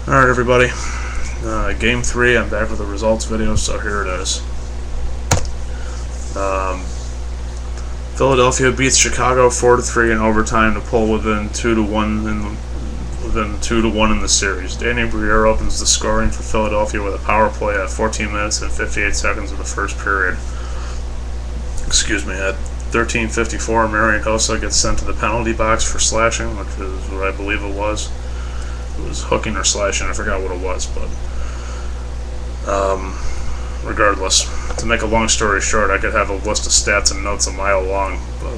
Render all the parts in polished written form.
Alright everybody, Game 3, I'm back with a results video, so here it is. Philadelphia beats Chicago 4-3 in overtime to pull within 2-1 in the series. Danny Briere opens the scoring for Philadelphia with a power play at 14 minutes and 58 seconds of the first period. At 13:54, Marian Hossa gets sent to the penalty box for slashing, which is what I believe it was. It was hooking or slashing, I forgot what it was, but regardless, to make a long story short, I could have a list of stats and notes a mile long, but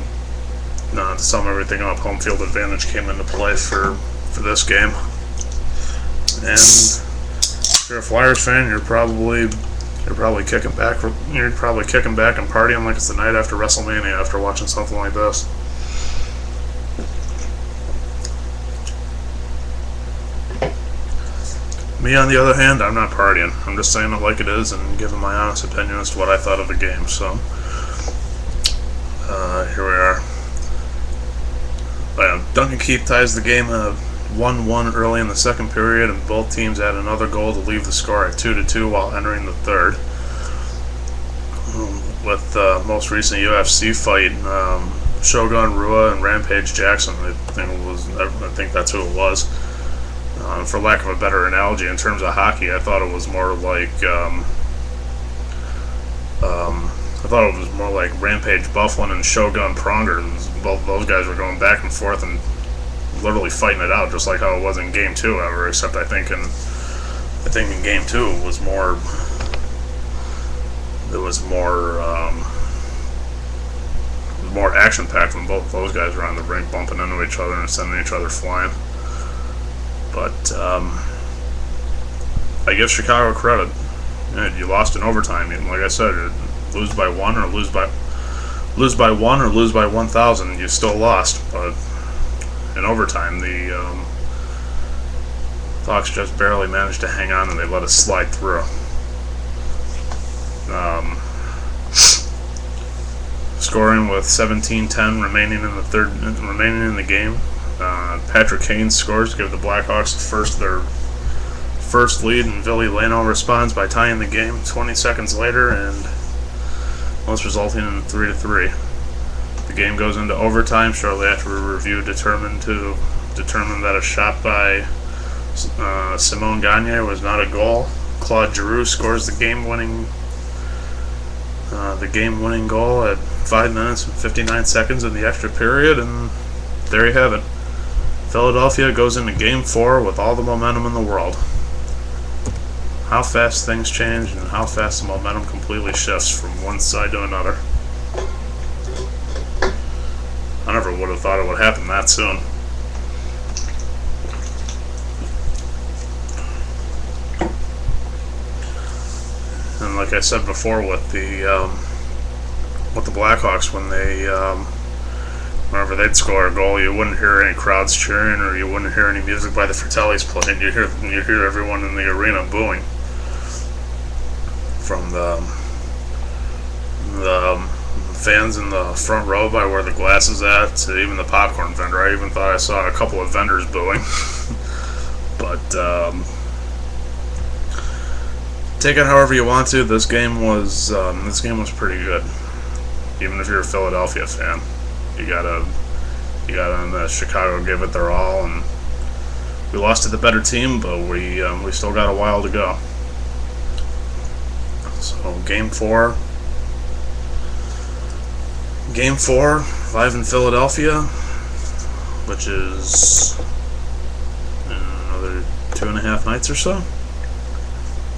to sum everything up, home field advantage came into play for this game. And if you're a Flyers fan, you're probably kicking back. You're probably kicking back and partying like it's the night after WrestleMania after watching something like this. Me, on the other hand, I'm not partying. I'm just saying it like it is and giving my honest opinion as to what I thought of the game. So, here we are. Duncan Keith ties the game at 1-1 early in the second period, and both teams add another goal to leave the score at 2-2 while entering the third. With the most recent UFC fight, Shogun Rua and Rampage Jackson, I think that's who it was. For lack of a better analogy, in terms of hockey, I thought it was more like Rampage Bufflin and Shogun Pronger. Both those guys were going back and forth and literally fighting it out, just like how it was in Game 2. However, except I think in Game 2 it was more action-packed when both those guys were on the rink bumping into each other and sending each other flying. But I give Chicago credit. You lost in overtime. Like I said, lose by 1 or lose by 1,000, you still lost. But in overtime, the Hawks just barely managed to hang on, and they let us slide through. Scoring with 17:10 remaining in the game. Patrick Kane scores to give the Blackhawks their first lead, and Ville Leno responds by tying the game 20 seconds later, and most resulting in 3-3. The game goes into overtime shortly after a review determined that a shot by Simon Gagne was not a goal. Claude Giroux scores the game-winning goal at 5 minutes and 59 seconds in the extra period, and there you have it. Philadelphia goes into Game 4 with all the momentum in the world. How fast things change and how fast the momentum completely shifts from one side to another. I never would have thought it would happen that soon. And like I said before, with the Blackhawks, whenever they'd score a goal, you wouldn't hear any crowds cheering, or you wouldn't hear any music by the Fratellis playing. You'd hear everyone in the arena booing. From the fans in the front row by where the glass is at, to even the popcorn vendor. I even thought I saw a couple of vendors booing. But take it however you want to. This game was pretty good. Even if you're a Philadelphia fan, you gotta Chicago gave it their all, and we lost to the better team, but we still got a while to go. So Game 4, live in Philadelphia, which is another 2.5 nights or so.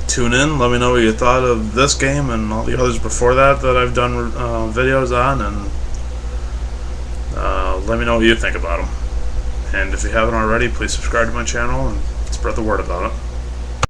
Tune in. Let me know what you thought of this game and all the others before that I've done videos on, and let me know what you think about them. And if you haven't already, please subscribe to my channel and spread the word about it.